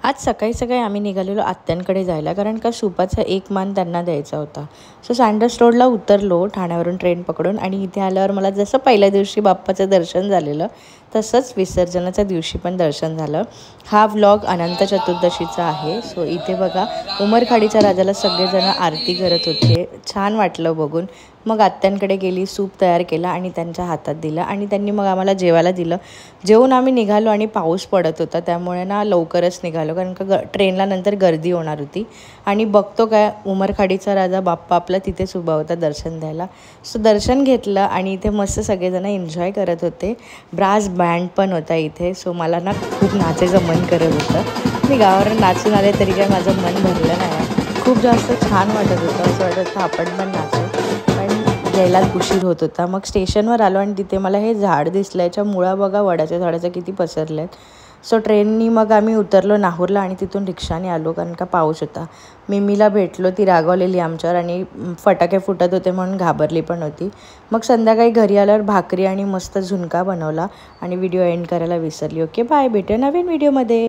आज सकाळी सकाळी आम्ही निघालेलो आत्यांकडे जायला, कारण का सुपाचा एक मान त्यांना द्यायचा होता. सो सँडर्स रोडला उतरलो ठाण्यावरून ट्रेन पकडून, आणि इथे आल्यावर मला जसं पहिल्या दिवशी बाप्पाचं दर्शन झालेलं तसंच विसर्जनाच्या दिवशी पण दर्शन झालं. हा व्लॉग अनंत चतुर्दशीचा आहे. सो इथे बघा, उमरखाडीच्या राजाला सगळेजण आरती करत होते. छान वाटलं बघून. मग आत्यांकडे गेली, सूप तयार केला आणि त्यांच्या हातात दिलं, आणि त्यांनी मग आम्हाला जेवायला दिलं. जेवून आम्ही निघालो आणि पाऊस पडत होता, त्यामुळे ना लवकरच निघालो, कारण का ट्रेनला नंतर गर्दी होणार होती. आणि बघतो काय, उमरखाडीचा राजा बाप्पा आपला तिथेच उभा होता दर्शन द्यायला. सो दर्शन घेतलं आणि इथे मस्त सगळेजण एन्जॉय करत होते. ब्रास बँड पण होता इथे. सो मला ना खूप नाचायचं मन करत होतं. मी गावावर नाचून आले तरी काय माझं मन भरलं नाही. खूप जास्त छान वाटत होतं. असं वाटत होतं आपण पण नाचू, पण यायलाच उशीर होत होता. मग स्टेशनवर आलो आणि तिथे मला हे झाड दिसलं. याच्या मुळा बघा, वडाच्या झाडाच्या किती पसरले आहेत. सो ट्रेननी मग आम्ही उतरलो नाहूरला आणि तिथून रिक्षाने आलो, कारण का पाऊस होता. मिमीला भेटलो, ती रागवलेली आमच्यावर आणि फटाके फुटत होते म्हणून घाबरली पण होती. मग संध्याकाळी घरी आल्यावर भाकरी आणि मस्त झुणका बनवला आणि व्हिडिओ एंड करायला विसरली. ओके बाय, भेटूया नवीन व्हिडिओमध्ये.